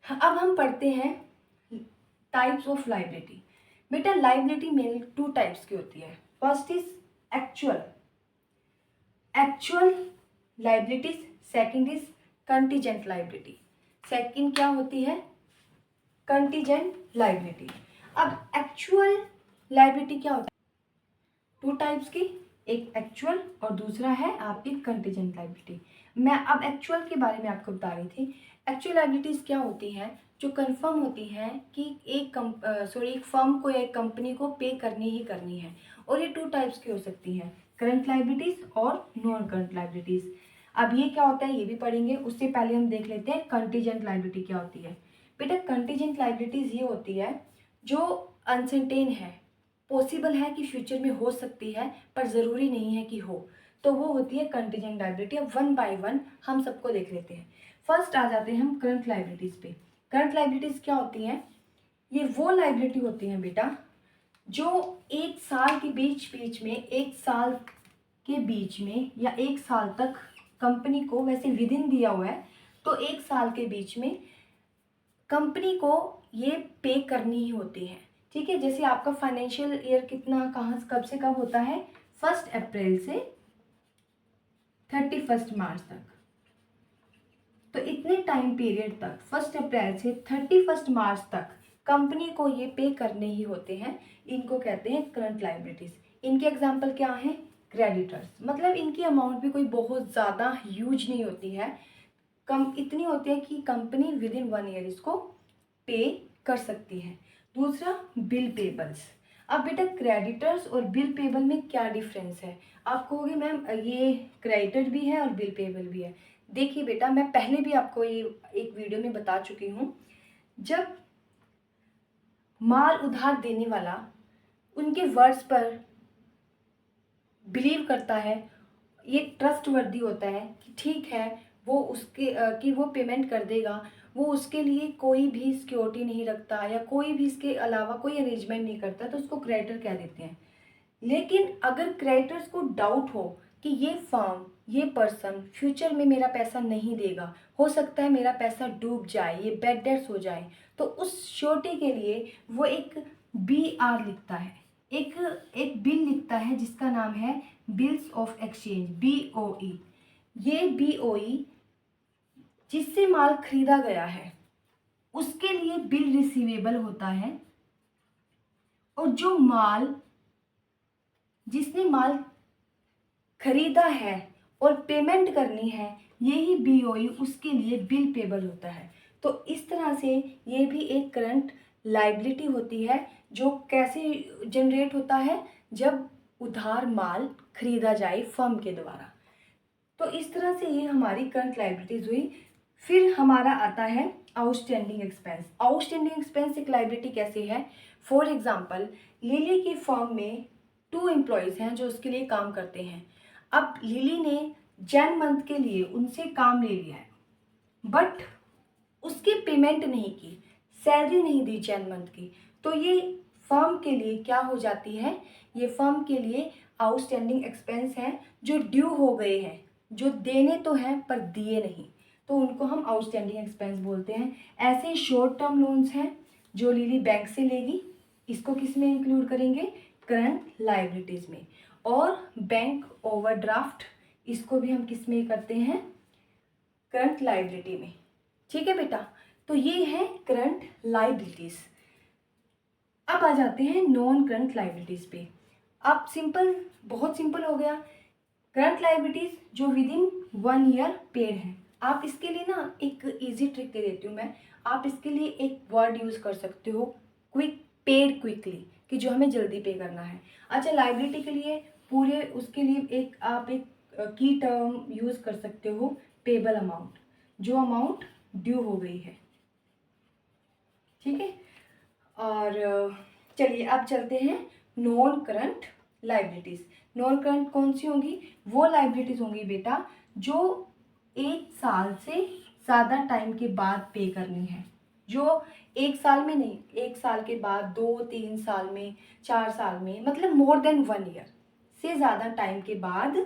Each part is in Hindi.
अब हम पढ़ते हैं टाइप्स ऑफ लाइबिलिटी। बेटा लाइबिलिटी मेनली टू टाइप्स की होती है। First is actual actual liabilities, second is contingent liability. Second क्या होती है? Contingent liability. अब एक्चुअल लाइबिलिटी क्या होती है? टू टाइप्स की, एक एक्चुअल और दूसरा है आपकी कंटीजेंट लाइबिलिटी। मैं अब एक्चुअल के बारे में आपको बता रही थी। एक्चुअल लाइबिलिटीज क्या होती हैं? जो कंफर्म होती हैं कि एक फर्म को या एक कंपनी को पे करनी ही करनी है। और ये टू टाइप्स की हो सकती हैं, करंट लाइबिलिटीज और नॉन करंट लाइबिलिटीज। अब ये क्या होता है ये भी पढ़ेंगे, उससे पहले हम देख लेते हैं कंटीजेंट लाइबिलिटी क्या होती है। बेटा कंटीजेंट लाइबिलिटीज ये होती है जो अनसर्टेन है, पॉसिबल है कि फ्यूचर में हो सकती है पर ज़रूरी नहीं है कि हो, तो वो होती है कंटीजेंट लाइबिलिटी। अब वन बाय वन हम सबको देख लेते हैं। फर्स्ट आ जाते हैं हम करंट लाइबिलिटीज़ पे। करंट लाइबिलिटीज़ क्या होती हैं? ये वो लाइबिलिटी होती हैं बेटा जो एक साल के बीच बीच में, एक साल के बीच में या एक साल तक कंपनी को, वैसे विद इन दिया हुआ है तो एक साल के बीच में कंपनी को ये पे करनी ही होती है। ठीक है, जैसे आपका फाइनेंशियल ईयर कितना कहाँ कब से कब होता है? 1 अप्रैल से 31 मार्च तक। तो इतने टाइम पीरियड तक 1 अप्रैल से 31 मार्च तक कंपनी को ये पे करने ही होते हैं। इनको कहते हैं करंट लाइबिलिटीज। इनके एग्जाम्पल क्या हैं? क्रेडिटर्स, मतलब इनकी अमाउंट भी कोई बहुत ज़्यादा ह्यूज नहीं होती है, कम इतनी होती है कि कंपनी विद इन 1 ईयर इसको पे कर सकती है। दूसरा बिल पेबल्स। अब बेटा क्रेडिटर्स और बिल पेबल में क्या डिफरेंस है? आप कहोगे मैम ये क्रेडिटर भी है और बिल पेबल भी है। देखिए बेटा, मैं पहले भी आपको ये एक वीडियो में बता चुकी हूँ। जब माल उधार देने वाला उनके वर्ड्स पर बिलीव करता है, ये ट्रस्टवर्दी होता है कि ठीक है वो उसके कि वो पेमेंट कर देगा, वो उसके लिए कोई भी सिक्योरिटी नहीं रखता या कोई भी इसके अलावा कोई अरेंजमेंट नहीं करता, तो उसको क्रेडिटर कह देते हैं। लेकिन अगर क्रेडिटर्स को डाउट हो कि ये फर्म, ये पर्सन फ्यूचर में मेरा पैसा नहीं देगा, हो सकता है मेरा पैसा डूब जाए, ये बैड डेट्स हो जाए, तो उस श्योरिटी के लिए वो एक BR लिखता है, एक एक बिल लिखता है जिसका नाम है बिल्स ऑफ एक्सचेंज, BOE। ये BOE जिससे माल खरीदा गया है उसके लिए बिल रिसीवेबल होता है, और जो माल जिसने माल खरीदा है और पेमेंट करनी है, यही BOE उसके लिए बिल पेबल होता है। तो इस तरह से ये भी एक करंट लाइबिलिटी होती है जो कैसे जनरेट होता है? जब उधार माल खरीदा जाए फर्म के द्वारा। तो इस तरह से ये हमारी करंट लाइबिलिटीज हुई। फिर हमारा आता है आउटस्टैंडिंग एक्सपेंस। आउटस्टैंडिंग एक्सपेंस एक लाइबिलिटी कैसे है? फॉर एग्जांपल लिली की फर्म में 2 एम्प्लॉयज़ हैं जो उसके लिए काम करते हैं। अब लिली ने जैन मंथ के लिए उनसे काम ले लिया है, बट उसकी पेमेंट नहीं की, सैलरी नहीं दी जैन मंथ की, तो ये फर्म के लिए क्या हो जाती है? ये फर्म के लिए आउटस्टैंडिंग एक्सपेंस हैं जो ड्यू हो गए हैं, जो देने तो हैं पर दिए नहीं, तो उनको हम आउटस्टैंडिंग एक्सपेंस बोलते हैं। ऐसे शॉर्ट टर्म लोन्स हैं जो लिली बैंक से लेगी, इसको किस में इंक्लूड करेंगे? करंट लाइबिलिटीज़ में। और बैंक ओवरड्राफ्ट, इसको भी हम किस में करते हैं? करंट लाइबिलिटी में। ठीक है बेटा, तो ये है करंट लाइबिलिटीज। अब आ जाते हैं नॉन करंट लाइबिलिटीज पे। अब सिंपल, बहुत सिंपल हो गया। करंट लाइबिलिटीज जो विद इन 1 ईयर पेड है। आप इसके लिए ना एक इजी ट्रिक दे देती हूँ मैं। आप इसके लिए एक वर्ड यूज कर सकते हो, क्विक, पेड क्विकली, कि जो हमें जल्दी पे करना है। अच्छा, लाइबिलिटी के लिए पूरे उसके लिए एक की टर्म यूज कर सकते हो, पेबल अमाउंट, जो अमाउंट ड्यू हो गई है। ठीक है, और चलिए अब चलते हैं non current liabilities. Non current कौन सी होंगी? वो लाइबिलिटीज होंगी बेटा जो 1 साल से ज़्यादा टाइम के बाद पे करनी है, जो 1 साल में नहीं, 1 साल के बाद 2-3 साल में, 4 साल में, मतलब मोर देन 1 ईयर से ज़्यादा टाइम के बाद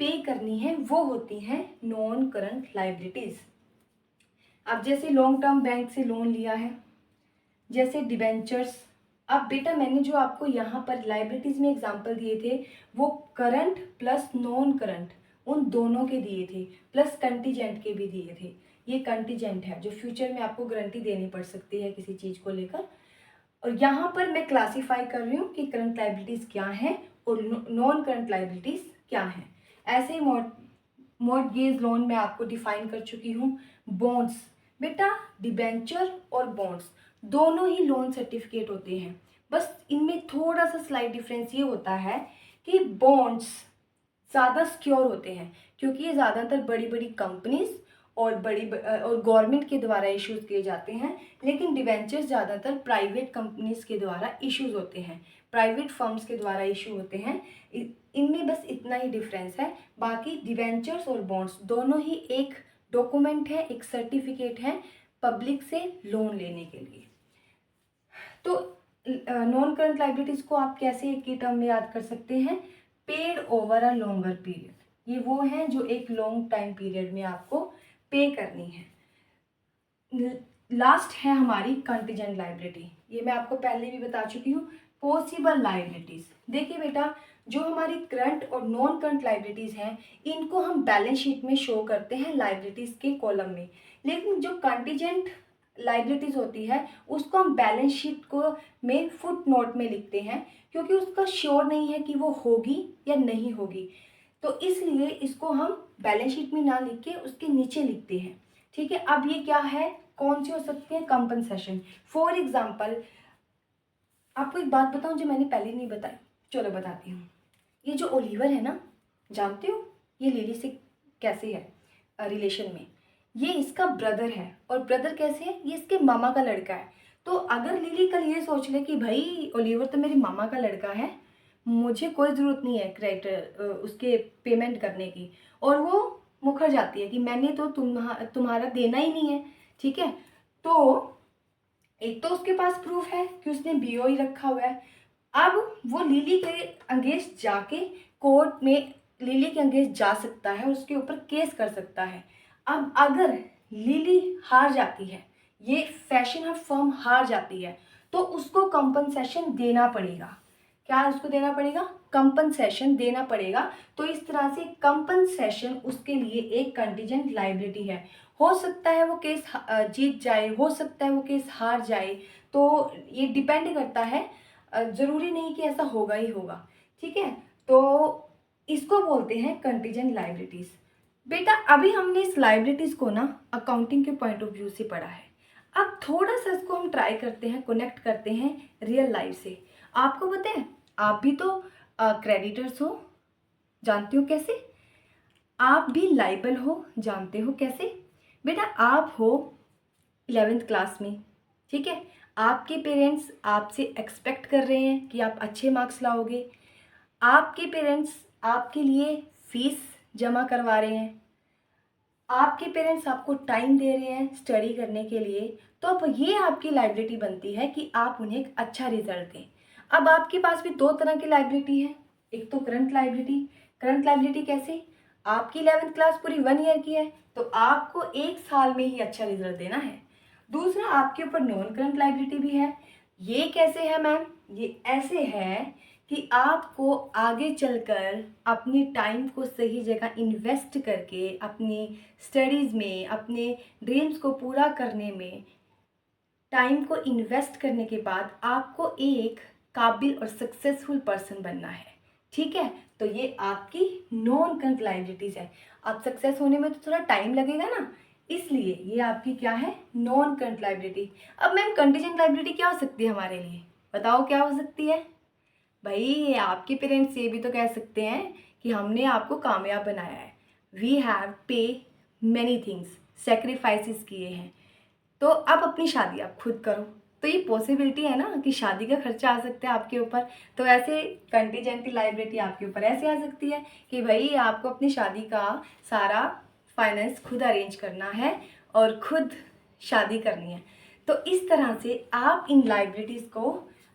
पे करनी है, वो होती हैं नॉन करंट लाइबिलिटीज। अब जैसे लॉन्ग टर्म बैंक से लोन लिया है, जैसे डिबेंचर्स। अब बेटा मैंने जो आपको यहाँ पर लाइबिलिटीज़ में एग्जांपल दिए थे वो करंट प्लस नॉन करंट उन दोनों के दिए थे, प्लस कंटीजेंट के भी दिए थे। ये कंटीजेंट है जो फ्यूचर में आपको गारंटी देनी पड़ सकती है किसी चीज़ को लेकर। और यहाँ पर मैं क्लासीफाई कर रही हूँ कि करंट लाइबिलिटीज़ क्या हैं और नॉन करंट लाइबिलिटीज़ क्या हैं। ऐसे ही मॉर्टगेज लोन मैं आपको डिफाइन कर चुकी हूँ। बॉन्ड्स, बेटा डिबेंचर और बॉन्ड्स दोनों ही लोन सर्टिफिकेट होते हैं, बस इनमें थोड़ा सा स्लाइट डिफरेंस ये होता है कि बॉन्ड्स ज़्यादा सिक्योर होते हैं क्योंकि ये ज़्यादातर बड़ी बड़ी कंपनीज और गवर्नमेंट के द्वारा इश्यूज़ किए जाते हैं, लेकिन डिवेंचर्स ज़्यादातर प्राइवेट कंपनीज के द्वारा इश्यूज़ होते हैं, प्राइवेट फर्म्स के द्वारा इशू होते हैं। इनमें बस इतना ही डिफरेंस है। बाकी डिवेंचर्स और बॉन्ड्स दोनों ही एक डॉक्यूमेंट है, एक सर्टिफिकेट है पब्लिक से लोन लेने के लिए। तो नॉन करंट लाइबिलिटीज़ को आप कैसे एक ही टर्म में याद कर सकते हैं? Paid over a longer period. ये वो है जो एक लॉन्ग टाइम पीरियड में आपको पे करनी है। लास्ट है हमारी कंटीजेंट लाइबिलिटी। ये मैं आपको पहले भी बता चुकी हूँ। पॉसिबल लाइबिलिटीज़, देखिए बेटा जो हमारी करंट और नॉन करंट लाइबिलिटीज़ हैं इनको हम बैलेंस शीट में शो करते हैं लाइबिलिटीज़ के कॉलम में, लेकिन जो कंटीजेंट लाइबिलिटीज़ होती है उसको हम बैलेंस शीट को में फुट नोट में लिखते हैं क्योंकि उसका श्योर नहीं है कि वो होगी या नहीं होगी, तो इसलिए इसको हम बैलेंस शीट में ना लिख के उसके नीचे लिखते हैं। ठीक है, अब ये क्या है, कौन सी हो सकती है? कंपनसेशन। फॉर एग्जाम्पल आपको एक बात बताऊं जो मैंने पहले नहीं बताई, चलो बताती हूँ। ये जो ओलिवर है ना, जानते हो ये लिली से कैसे है रिलेशन में? ये इसका ब्रदर है, और ब्रदर कैसे है? ये इसके मामा का लड़का है। तो अगर लिली कल ये सोच ले कि भाई ओलिवर तो मेरे मामा का लड़का है, मुझे कोई ज़रूरत नहीं है क्रेडिट उसके पेमेंट करने की, और वो मुकर जाती है कि मैंने तो तुम्हारा देना ही नहीं है, ठीक है, तो एक तो उसके पास प्रूफ है कि उसने बीओ ही रखा हुआ है। अब वो लिली के अगेंस्ट जाके कोर्ट में लिली के अगेंस्ट जा सकता है, उसके ऊपर केस कर सकता है। अब अगर लिली हार जाती है, ये फैशन हब फर्म हार जाती है, तो उसको कंपनसेशन देना पड़ेगा। क्या उसको देना पड़ेगा? कंपनसेशन देना पड़ेगा। तो इस तरह से कंपनसेशन उसके लिए एक कंटीजेंट लायबिलिटी है। हो सकता है वो केस जीत जाए, हो सकता है वो केस हार जाए, तो ये डिपेंड करता है, ज़रूरी नहीं कि ऐसा होगा ही होगा। ठीक है, तो इसको बोलते हैं कंटीजेंट लायबिलिटीज़। बेटा अभी हमने इस लायबिलिटीज़ को ना अकाउंटिंग के पॉइंट ऑफ व्यू से पढ़ा है। अब थोड़ा सा इसको हम ट्राई करते हैं, कनेक्ट करते हैं रियल लाइफ से। आपको पता है आप भी तो क्रेडिटर्स हो, जानते हो कैसे? आप भी लाइबल हो, जानते हो कैसे? बेटा आप हो 11th क्लास में, ठीक है, आपके पेरेंट्स आपसे एक्सपेक्ट कर रहे हैं कि आप अच्छे मार्क्स लाओगे, आपके पेरेंट्स आपके लिए फीस जमा करवा रहे हैं, आपके पेरेंट्स आपको टाइम दे रहे हैं स्टडी करने के लिए, तो अब ये आपकी लाइबिलिटी बनती है कि आप उन्हें एक अच्छा रिजल्ट दें। अब आपके पास भी दो तरह की लाइबिलिटी है, एक तो करंट लाइबिलिटी। करंट लाइबिलिटी कैसे? आपकी 11th क्लास पूरी 1 ईयर की है, तो आपको 1 साल में ही अच्छा रिजल्ट देना है। दूसरा आपके ऊपर नॉन करंट लाइबिलिटी भी है। ये कैसे है मैम? ये ऐसे है कि आपको आगे चलकर अपनी टाइम को सही जगह इन्वेस्ट करके अपनी स्टडीज़ में, अपने ड्रीम्स को पूरा करने में टाइम को इन्वेस्ट करने के बाद आपको एक काबिल और सक्सेसफुल पर्सन बनना है। ठीक है, तो ये आपकी नॉन करंट लायबिलिटीज़ है। अब सक्सेस होने में तो थोड़ा टाइम लगेगा ना, इसलिए ये आपकी क्या है? Non current liability. अब मैम कंटीजेंट लायबिलिटी क्या हो सकती है हमारे लिए? बताओ क्या हो सकती है? भाई आपके पेरेंट्स ये भी तो कह सकते हैं कि हमने आपको कामयाब बनाया है, वी हैव पे मैनी थिंग्स, सेक्रीफाइसेस किए हैं, तो अब अपनी शादी आप खुद करो। तो ये पॉसिबिलिटी है ना कि शादी का खर्चा आ सकता है आपके ऊपर। तो ऐसे कंटीजेंट लायबिलिटी आपके ऊपर ऐसे आ सकती है कि भाई आपको अपनी शादी का सारा फाइनेंस खुद अरेंज करना है और खुद शादी करनी है। तो इस तरह से आप इन लायबिलिटीज़ को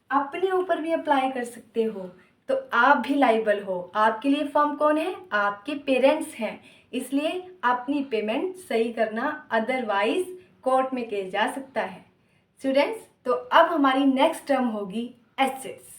अपने ऊपर भी अप्लाई कर सकते हो। तो आप भी लाइबल हो, आपके लिए फर्म कौन है? आपके पेरेंट्स हैं, इसलिए अपनी पेमेंट सही करना, अदरवाइज कोर्ट में केस जा सकता है। स्टूडेंट्स, तो अब हमारी नेक्स्ट टर्म होगी एसेट्स।